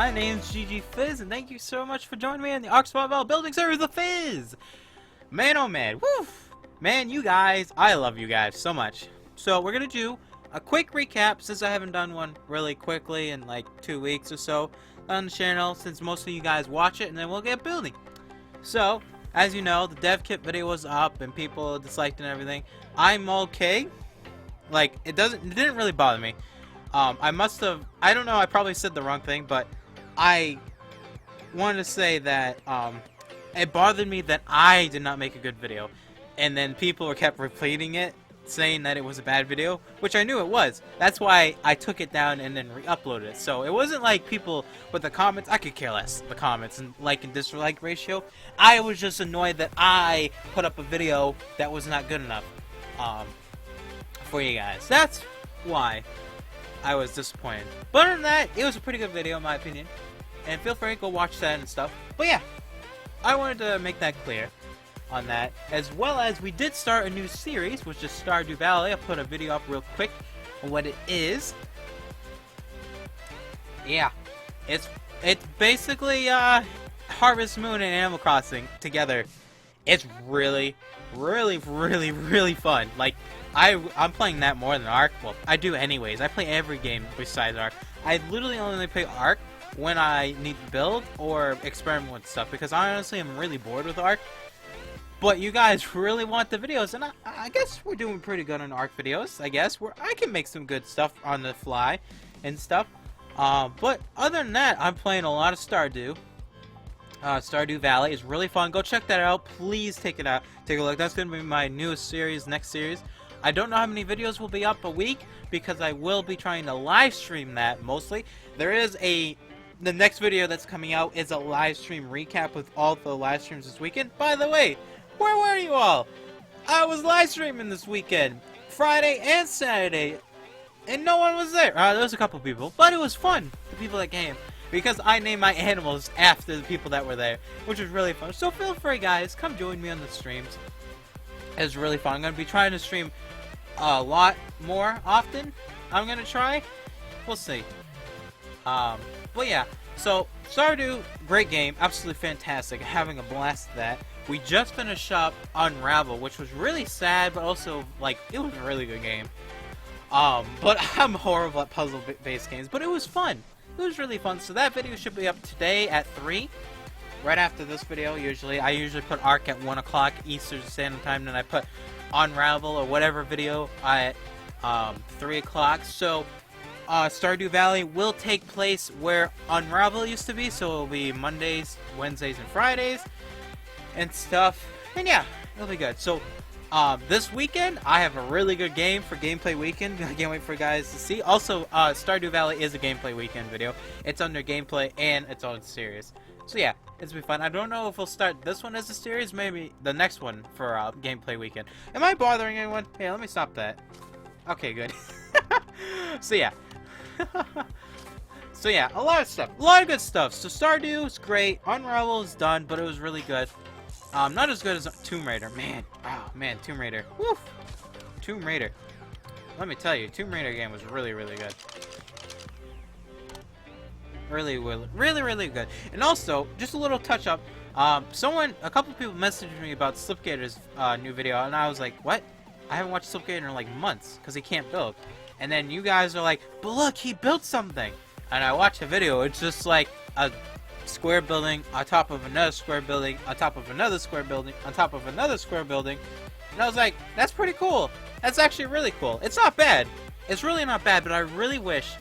My name's Fizz, and thank you so much for joining me in the ARK primeval building series of Fizz! Man, oh man, woo! Man, you guys, I love you guys so much. So, we're gonna do a quick recap, since I haven't done one really quickly in like 2 weeks or so on the channel, since most of you guys watch it, and then we'll get building. So, as you know, the dev kit video was up, and people disliked and everything. I'm okay. Like, it didn't really bother me. I don't know, I probably said the wrong thing, but I wanted to say that, it bothered me that I did not make a good video. And then people kept repeating it, saying that it was a bad video, which I knew it was. That's why I took it down and then re-uploaded it. So it wasn't like people with the comments, I could care less, the comments and like and dislike ratio. I was just annoyed that I put up a video that was not good enough, for you guys. That's why I was disappointed. But other than that, it was a pretty good video in my opinion. And feel free to go watch that and stuff. But yeah, I wanted to make that clear on that. As well as we did start a new series, which is Stardew Valley. I'll put a video up real quick on what it is. Yeah, it's basically Harvest Moon and Animal Crossing together. It's really fun. Like, I'm playing that more than ARK. Well, I do anyways. I play every game besides ARK. I literally only play ARK when I need to build or experiment with stuff, because I honestly am really bored with ARK. But you guys really want the videos, and I guess we're doing pretty good on ARK videos. I guess I can make some good stuff on the fly and stuff. But other than that, I'm playing a lot of Stardew. Stardew Valley is really fun. Go check that out. Please take it out. Take a look. That's going to be my newest series, next series. I don't know how many videos will be up a week, because I will be trying to live stream that mostly. The next video that's coming out is a live stream recap with all the live streams this weekend. By the way, where were you all? I was live streaming this weekend, Friday and Saturday, and no one was there. There was a couple people, but it was fun, the people that came, because I named my animals after the people that were there, which was really fun. So feel free, guys, come join me on the streams. It's really fun. I'm going to be trying to stream a lot more often. I'm going to try. We'll see. But yeah, so Stardew, great game, absolutely fantastic, having a blast at that. We just finished up Unravel, which was really sad, but also, like, it was a really good game. But I'm horrible at puzzle-based games, but it was fun. It was really fun. So that video should be up today at 3, right after this video. I usually put ARK at 1 o'clock Eastern Standard Time, then I put Unravel or whatever video at 3 o'clock. So Stardew Valley will take place where Unravel used to be, so it'll be Mondays, Wednesdays, and Fridays and stuff. And yeah, it'll be good. So this weekend I have a really good game for gameplay weekend. I can't wait for you guys to see. Also, Stardew Valley is a gameplay weekend video. It's under gameplay and it's on series. So yeah, it's gonna be fun. I don't know if we'll start this one as a series, maybe the next one for gameplay weekend. Am I bothering anyone? Hey, let me stop that. Okay, good. So yeah. So yeah, a lot of stuff. A lot of good stuff. So Stardew is great. Unravel is done, but it was really good. Not as good as Tomb Raider. Man. Oh, man, Tomb Raider. Woof. Tomb Raider. Let me tell you, Tomb Raider game was really good. Really good. And also, just a little touch up. A couple people messaged me about Slipgator's new video, and I was like, what? I haven't watched Slipgator in like months, because he can't build. And then you guys are like, but look, he built something. And I watched the video. It's just like a square building on top of another square building on top of another square building on top of another square building. And I was like, that's pretty cool. That's actually really cool. It's not bad. It's really not bad, but I really wish,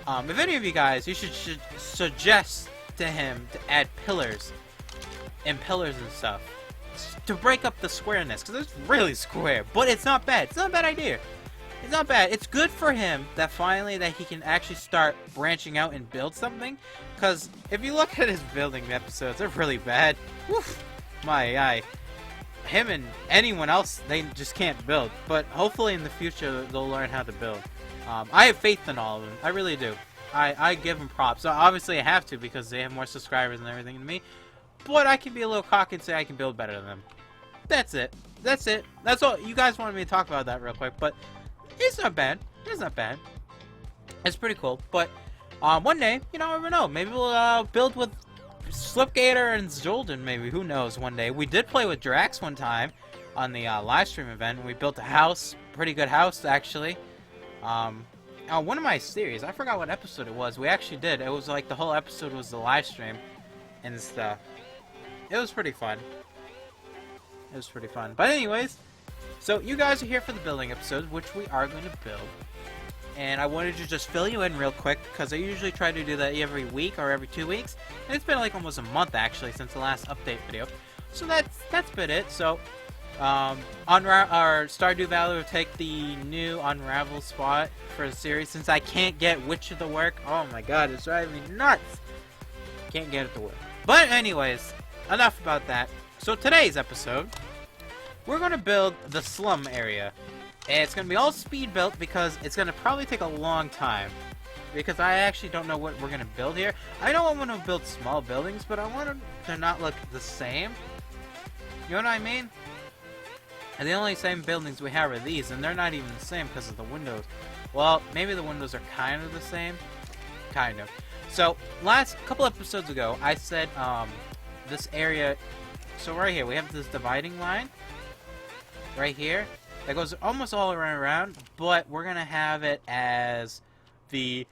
if any of you guys, you should suggest to him to add pillars and stuff to break up the squareness, because it's really square, but it's not bad. It's not a bad idea. It's not bad. It's good for him that finally that he can actually start branching out and build something. Because if you look at his building episodes, they're really bad. Woof. My eye. Him and anyone else, they just can't build. But hopefully in the future, they'll learn how to build. I have faith in all of them. I really do. I give them props. So obviously I have to, because they have more subscribers and everything than me. But I can be a little cocky and say I can build better than them. That's it. That's it. That's all. You guys wanted me to talk about that real quick, but it's not bad. It's not bad. It's pretty cool. But One day, you never know. Maybe we'll build with Slipgator and Zolden. Maybe, who knows? One day we did play with Drax one time on the live stream event. We built a house, pretty good house actually. One of my series, I forgot what episode it was. We actually did. It was like the whole episode was the live stream and stuff. It was pretty fun. It was pretty fun. But anyways, so you guys are here for the building episodes, which we are going to build. And I wanted to just fill you in real quick, because I usually try to do that every week or every 2 weeks. And it's been like almost a month, actually, since the last update video. So that's been it. So, our Stardew Valley will take the new Unravel spot for the series, since I can't get Witch of the Work. Oh my god, it's driving me nuts. Can't get it to work. But anyways, enough about that. So today's episode, we're going to build the slum area. And it's going to be all speed built because it's going to probably take a long time. Because I actually don't know what we're going to build here. I know I want to build small buildings, but I want them to not look the same. You know what I mean? And the only same buildings we have are these, and they're not even the same because of the windows. Well, maybe the windows are kind of the same. Kind of. So, last couple episodes ago, I said, this area... So right here, we have this dividing line. Right here. That goes almost all around, but we're going to have it as the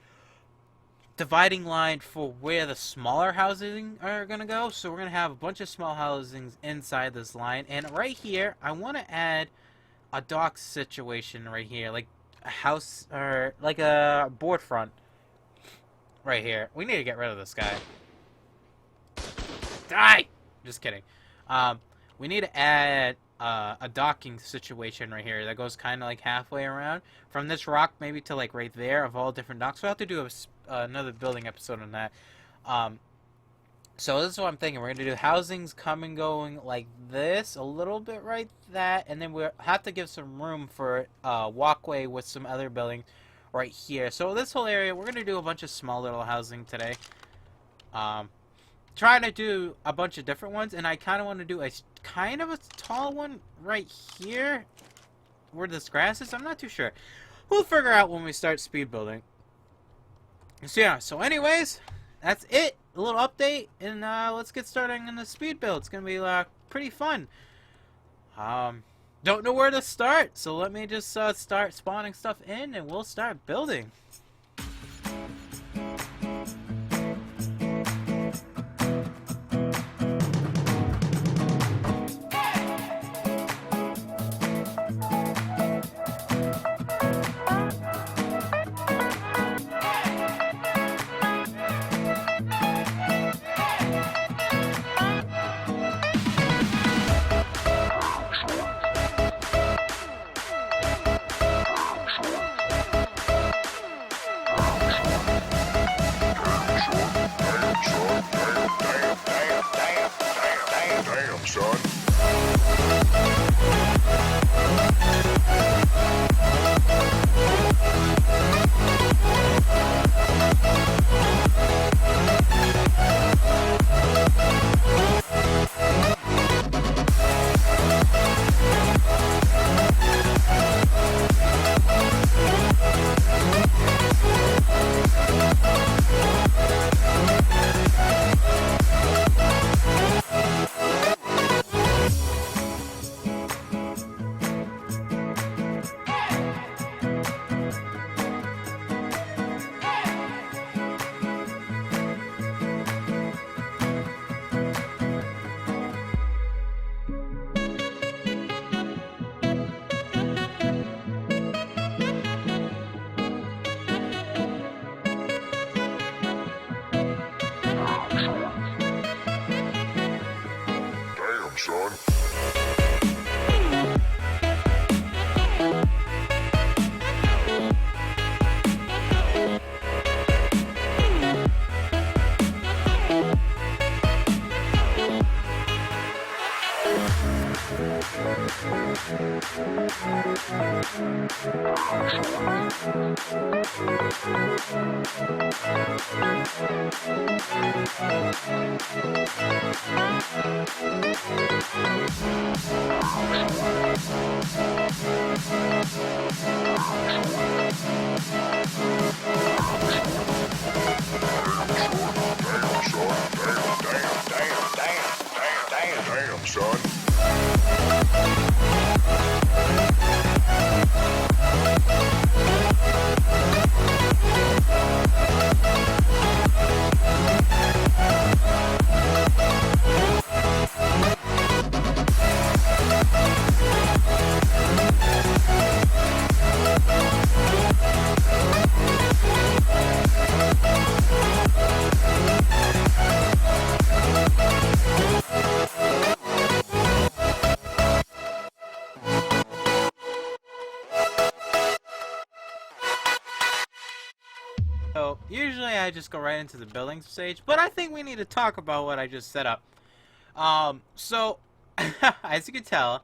dividing line for where the smaller housing are going to go. So we're going to have a bunch of small housings inside this line. And right here, I want to add a dock situation right here. Like a house, or like a board front. Right here. We need to get rid of this guy. Die! Just kidding. We need to add a docking situation right here that goes kind of like halfway around from this rock maybe to like right there of all different docks. We'll have to do another building episode on that. So this is what I'm thinking. We're going to do housings coming going like this, a little bit right that, and then we'll have to give some room for a walkway with some other buildings right here. So this whole area, we're going to do a bunch of small little housing today. Trying to do a bunch of different ones, and I kind of want to do a kind of a tall one right here where this grass is. I'm not too sure. We'll figure out when we start speed building. So yeah, so anyways, that's it. A little update, and let's get started on the speed build. It's gonna be pretty fun. Don't know where to start, so let me just start spawning stuff in, and we'll start building. Damn, son. Son. Damn, son. So, usually I just go right into the building stage, but I think we need to talk about what I just set up. So, as you can tell,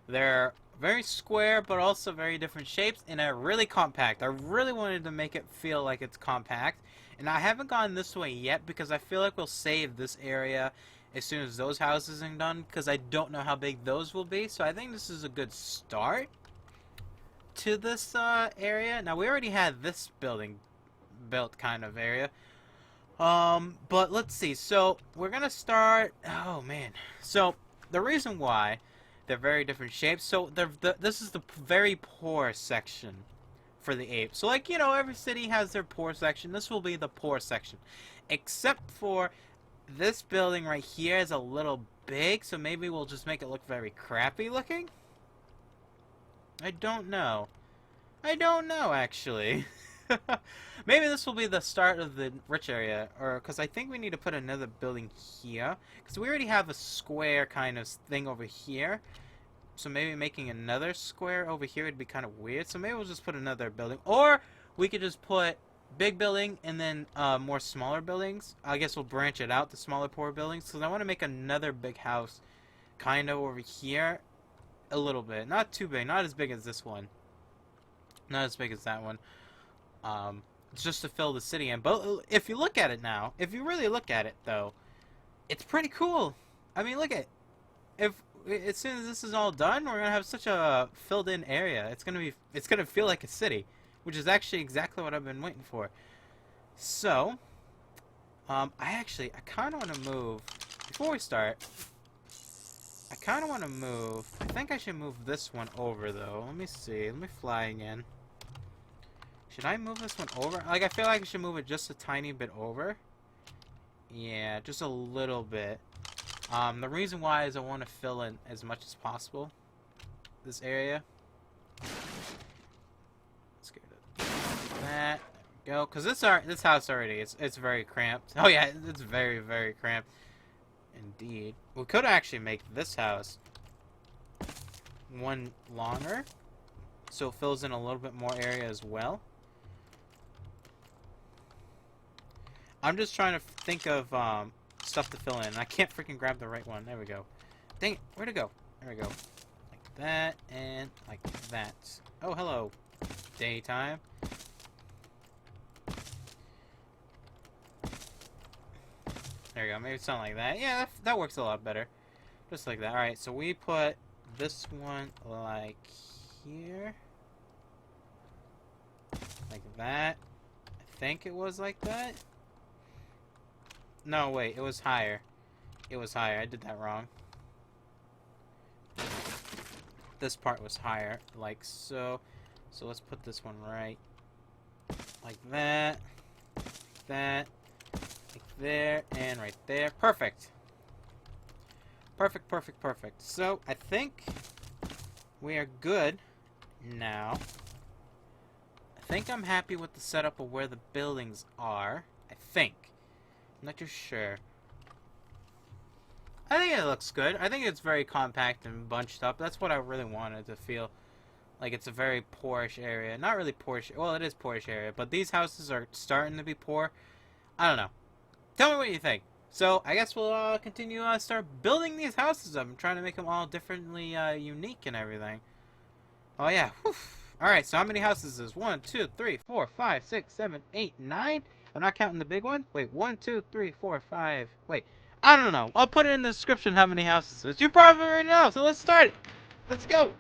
they're very square, but also very different shapes, and are really compact. I really wanted to make it feel like it's compact, and I haven't gone this way yet because I feel like we'll save this area as soon as those houses are done, because I don't know how big those will be, so I think this is a good start to this area. Now, we already had this building built kind of area. But let's see. So we're gonna start. Oh man. So the reason why they're very different shapes. So this is the very poor section for the ape. So like every city has their poor section. This will be the poor section, except for this building right here is a little big. So maybe we'll just make it look very crappy looking. I don't know. I don't know actually. Maybe this will be the start of the rich area, or because I think we need to put another building here, because we already have a square kind of thing over here. So maybe making another square over here would be kind of weird. So maybe we'll just put another building, or we could just put big building and then more smaller buildings. I guess we'll branch it out to smaller, poor buildings, because I want to make another big house, kind of over here, a little bit, not too big, not as big as this one, not as big as that one. Just to fill the city in. But if you look at it now, if you really look at it though, it's pretty cool. I mean, look at if as soon as this is all done, we're gonna have such a filled-in area. It's gonna feel like a city, which is actually exactly what I've been waiting for. So, I kind of want to move before we start. I kind of want to move. I think I should move this one over though. Let me see. Let me fly again. Should I move this one over? Like, I feel like I should move it just a tiny bit over. Yeah, just a little bit. The reason why is I want to fill in as much as possible. This area. Let's get that. There we go. Because this house already, it's very cramped. Oh yeah, it's very, very cramped. Indeed. We could actually make this house one longer, so it fills in a little bit more area as well. I'm just trying to think of stuff to fill in. I can't freaking grab the right one. There we go. Dang it. Where'd it go? There we go. Like that and like that. Oh, hello. Daytime. There we go. Maybe something like that. Yeah, that works a lot better. Just like that. Alright, so we put this one like here. Like that. I think it was like that. No, wait, it was higher. It was higher. I did that wrong. This part was higher, like so. So let's put this one right like that, like there, and right there. Perfect. Perfect, perfect, perfect. So I think we are good now. I think I'm happy with the setup of where the buildings are. I think. I'm not too sure. I think it looks good. I think it's very compact and bunched up. That's what I really wanted to feel. Like it's a very poorish area. Not really poorish. Well, it is poorish area. But these houses are starting to be poor. I don't know. Tell me what you think. So, I guess we'll continue start building these houses up. I'm trying to make them all differently unique and everything. Oh, yeah. Alright, so how many houses is this? 1, 2, 3, 4, 5, 6, 7, 8, 9? I'm not counting the big one. Wait, 1, 2, 3, 4, 5. Wait, I don't know. I'll put it in the description how many houses it is. You probably already know, so let's start it. Let's go.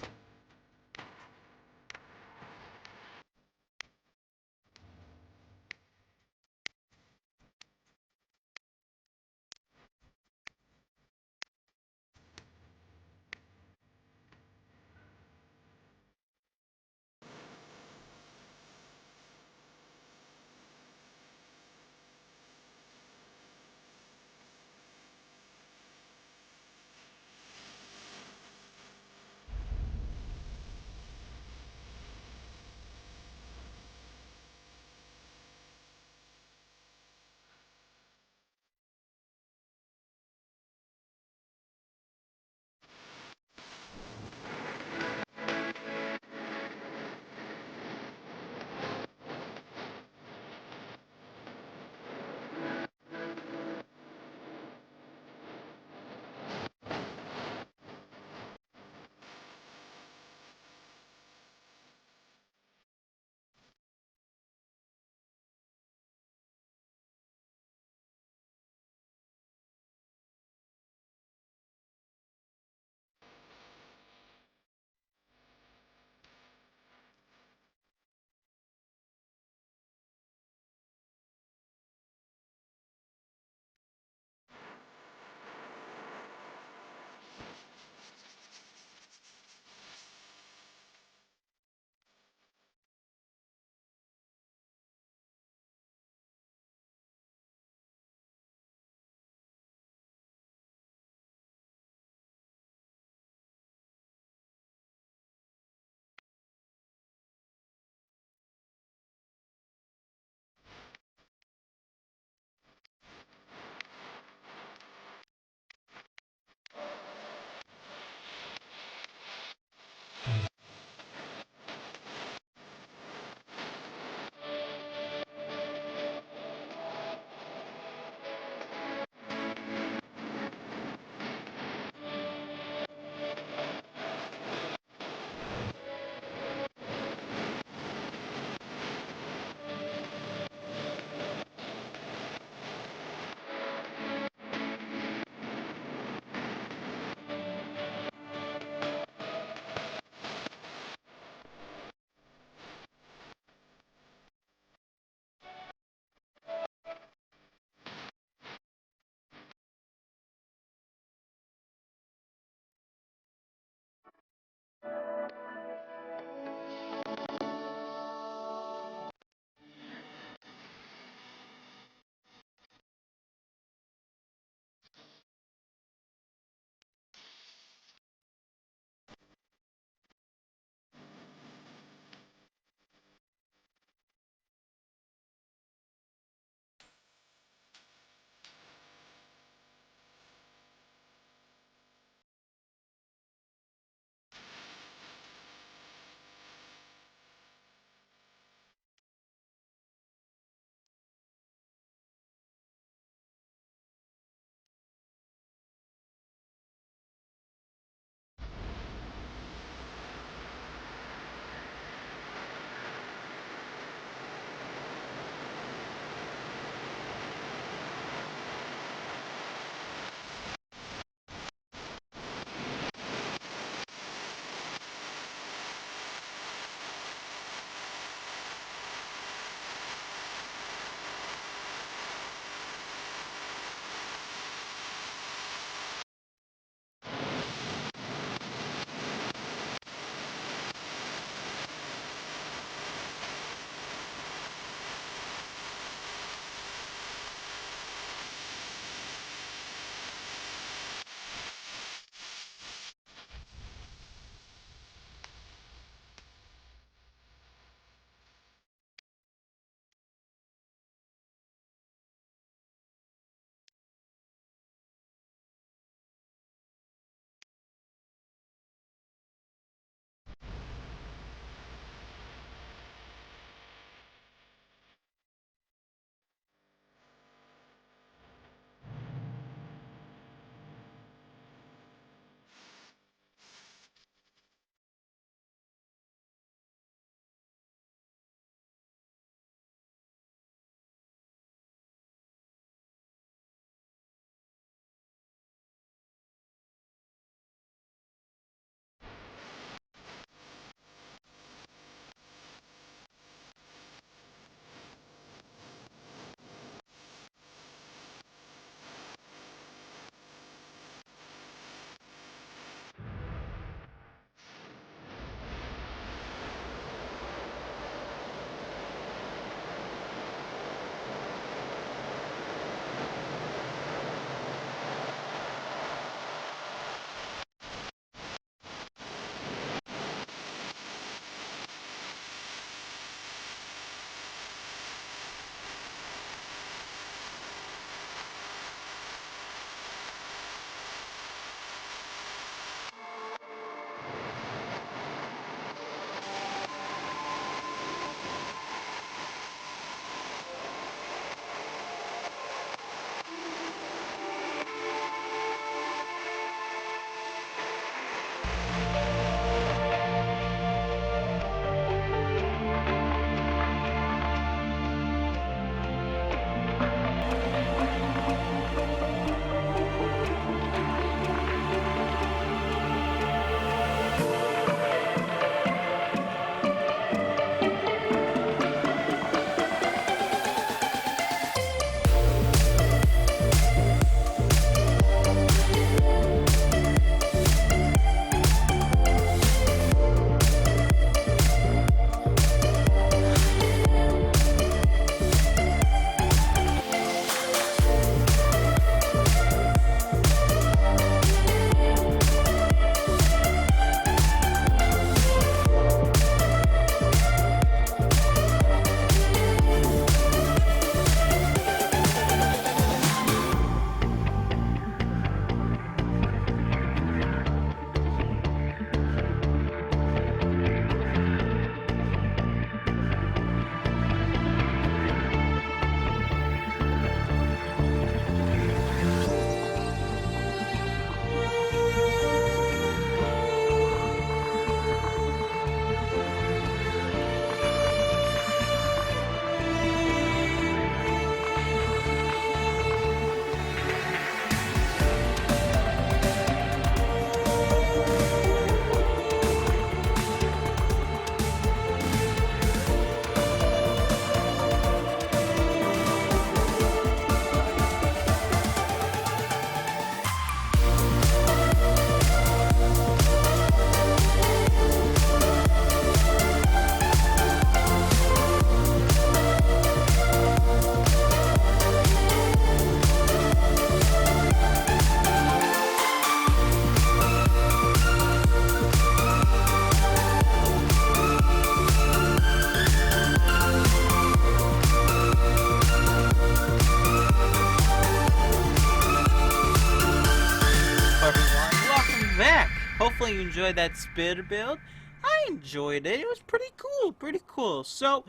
back. Hopefully you enjoyed that spitter build. I enjoyed it. It was pretty cool, pretty cool. So,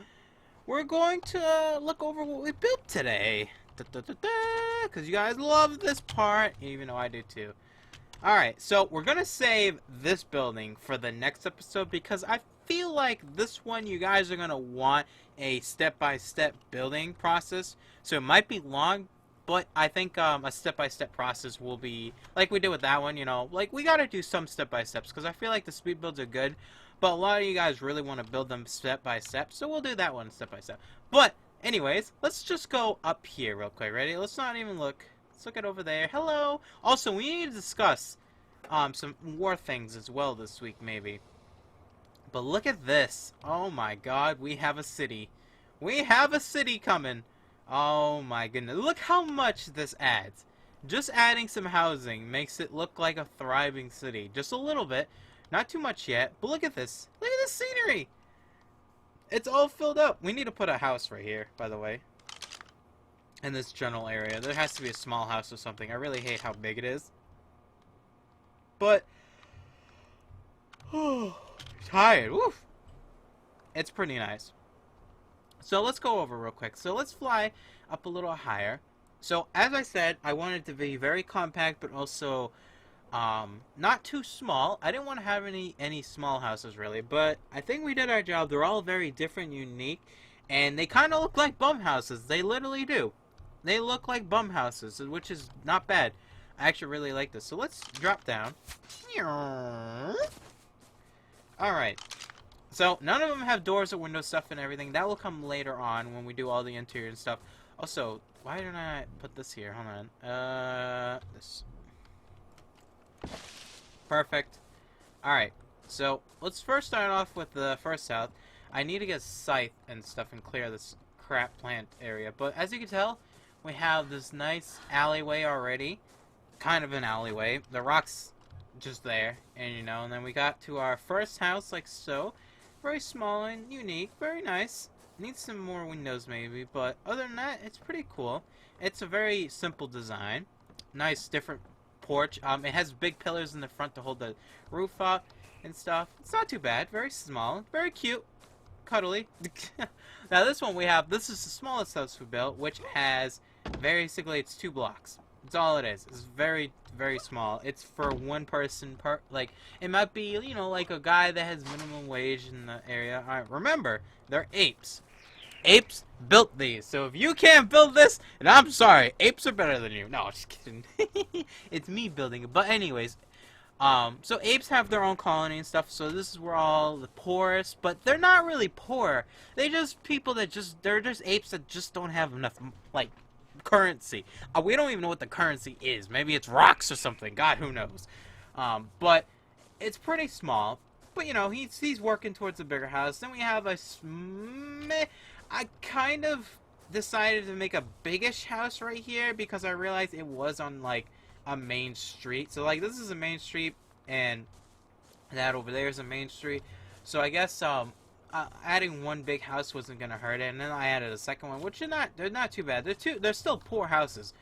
we're going to look over what we built today. Because you guys love this part, even though I do too. Alright, so we're going to save this building for the next episode because I feel like this one you guys are going to want a step-by-step building process. So it might be long, but I think a step-by-step process will be, like we did with that one, you know, like we got to do some step-by-steps because I feel like the speed builds are good, but a lot of you guys really want to build them step-by-step, so we'll do that one step-by-step. But, anyways, let's just go up here real quick, ready? Let's not even look. Let's look at over there. Hello! Also, we need to discuss some war things as well this week, maybe. But look at this. Oh my god, we have a city. We have a city coming. Oh my goodness. Look how much this adds. Just adding some housing makes it look like a thriving city. Just a little bit. Not too much yet. But look at this. Look at this scenery. It's all filled up. We need to put a house right here, by the way. In this general area. There has to be a small house or something. I really hate how big it is. But... tired. Woof. It's pretty nice. So let's go over real quick. So let's fly up a little higher. So as I said, I wanted it to be very compact, but also not too small. I didn't want to have any small houses really, but I think we did our job. They're all very different, unique, and they kind of look like bum houses. They literally do. They look like bum houses, which is not bad. I actually really like this. So let's drop down. Alright. So, none of them have doors or window stuff and everything. That will come later on when we do all the interior and stuff. Also, why didn't I put this here? Hold on. This. Perfect. Alright. So, let's first start off with the first house. I need to get scythe and stuff and clear this crap plant area. But, as you can tell, we have this nice alleyway already. Kind of an alleyway. The rock's just there, and you know, and then we got to our first house like so. Very small and unique, very nice. Needs some more windows maybe, but other than that, it's pretty cool. It's a very simple design. Nice different porch. It has big pillars in the front to hold the roof up and stuff. It's not too bad. Very small, very cute, cuddly. Now this one we have, this is the smallest house we built, which has basically it's 2 blocks. That's all it is. It's very, very small. It's for one person per, like, it might be, you know, like a guy that has minimum wage in the area. Alright, remember, they're apes. Apes built these. So if you can't build this, and I'm sorry, apes are better than you. No, just kidding. It's me building it. But anyways, so apes have their own colony and stuff, so this is where all the poorest, but they're not really poor. They just people that just, they're just apes that just don't have enough, like, currency. We don't even know what the currency is. Maybe it's rocks or something. God, who knows? But it's pretty small. But you know, he's working towards a bigger house. Then we have a I kind of decided to make a biggish house right here because I realized it was on like a main street. So like this is a main street and that over there is a main street. So I guess adding one big house wasn't gonna hurt it, and then I added a second one, which they're not too bad. They're still poor houses.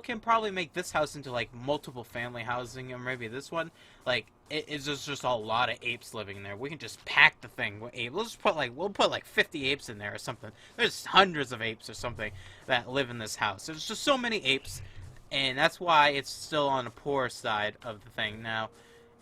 Can probably make this house into like multiple family housing, or maybe this one, like it's just a lot of apes living there. We can just pack the thing with apes. We'll put like 50 apes in there or something. There's hundreds of apes or something that live in this house. There's just so many apes, and that's why it's still on the poor side of the thing now.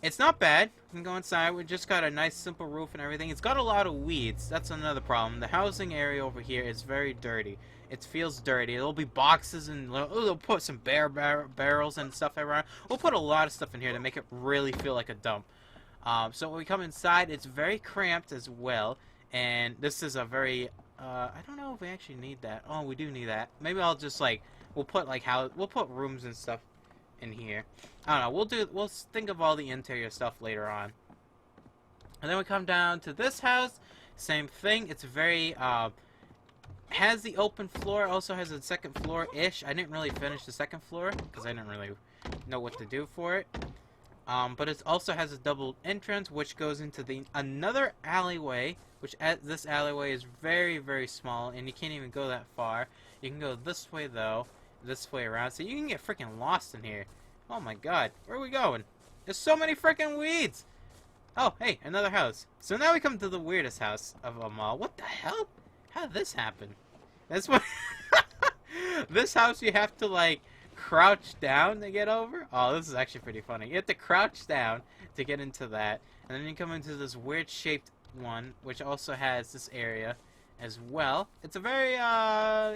It's not bad. We can go inside. We just got a nice simple roof and everything. It's got a lot of weeds. That's another problem. The housing area over here is very dirty. It feels dirty. There'll be boxes and they'll put some barrels and stuff around. We'll put a lot of stuff in here to make it really feel like a dump. So when we come inside, it's very cramped as well. And this is a very, I don't know if we actually need that. Oh, we do need that. Maybe I'll just like, we'll put rooms and stuff in here. I don't know. We'll think of all the interior stuff later on. And then we come down to this house. Same thing. It's very has the open floor. Also has a second floor ish. I didn't really finish the second floor because I didn't really know what to do for it. But it also has a double entrance which goes into another alleyway. Which this alleyway is very, very small and you can't even go that far. You can go this way though. This way around, so you can get freaking lost in here. Oh my god, where are we going? There's so many freaking weeds. Oh, hey, another house. So now we come to the weirdest house of them all. What the hell? How did this happen? That's what... This house you have to, like, crouch down to get over? Oh, this is actually pretty funny. You have to crouch down to get into that. And then you come into this weird-shaped one, which also has this area as well. It's a very,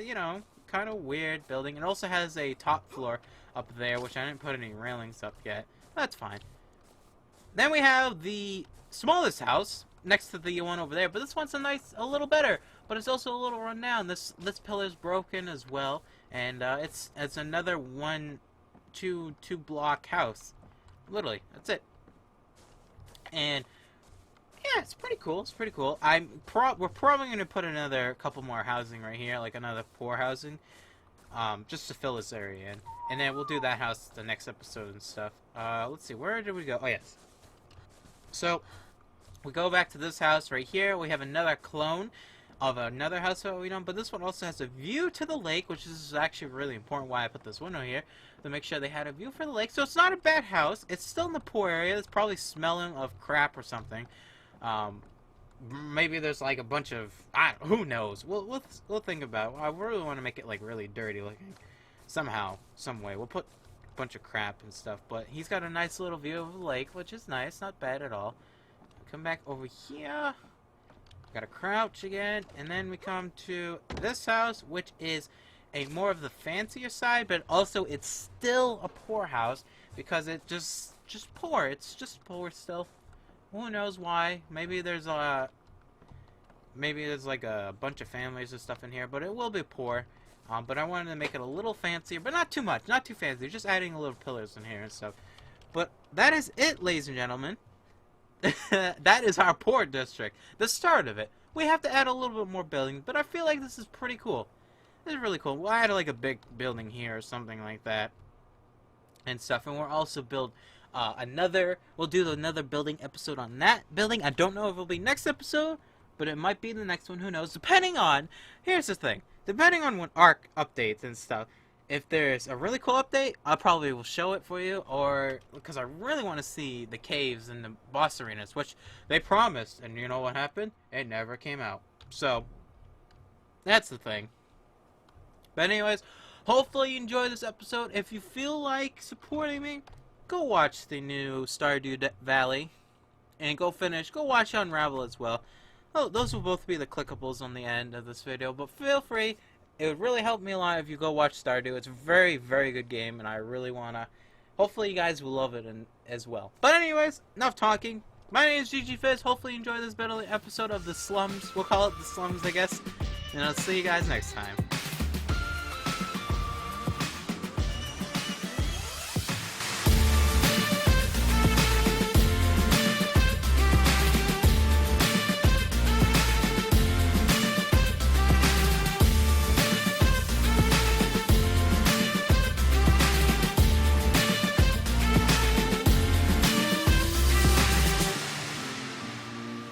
you know, kind of weird building. It also has a top floor up there, which I didn't put any railings up yet. That's fine. Then we have the smallest house next to the one over there, but this one's a little better, but it's also a little run down. This pillar's broken as well, and it's another two block house. Literally, that's it. And yeah, it's pretty cool. It's pretty cool. We're probably gonna put another couple more housing right here, like another poor housing, just to fill this area in, and then we'll do that house the next episode and stuff. Let's see, where did we go? Oh yes. So we go back to this house right here. We have another clone of another house that we know, but this one also has a view to the lake, which is actually really important. Why I put this window here to make sure they had a view for the lake. So it's not a bad house. It's still in the poor area. It's probably smelling of crap or something. Maybe there's like a bunch of who knows. We'll think about it. I really want to make it like really dirty looking somehow, some way. We'll put a bunch of crap and stuff, but he's got a nice little view of the lake, which is nice, not bad at all. Come back over here. Gotta crouch again, and then we come to this house, which is a more of the fancier side, but also it's still a poor house because it just poor. It's just poor still. Who knows why? Maybe there's like a bunch of families and stuff in here, but it will be poor. But I wanted to make it a little fancier, but not too much, not too fancy. Just adding a little pillars in here and stuff. But that is it, ladies and gentlemen. That is our poor district. The start of it. We have to add a little bit more buildings, but I feel like this is pretty cool. This is really cool. We'll add like a big building here or something like that and stuff, and we'll also build we'll do another building episode on that building. I don't know if it'll be next episode, but it might be the next one. Who knows? Depending on, here's the thing. Depending on when ARK updates and stuff, if there's a really cool update, I probably will show it for you, or because I really want to see the caves and the boss arenas, which they promised, and you know what happened? It never came out. So, that's the thing. But anyways, hopefully you enjoyed this episode. If you feel like supporting me, go watch the new Stardew Valley, and go watch Unravel as well. Oh, those will both be the clickables on the end of this video, but feel free. It would really help me a lot if you go watch Stardew. It's a very, very good game, and I really want to... Hopefully you guys will love it as well. But anyways, enough talking. My name is Fizz. Hopefully you enjoyed this episode of the Slums. We'll call it the Slums, I guess. And I'll see you guys next time.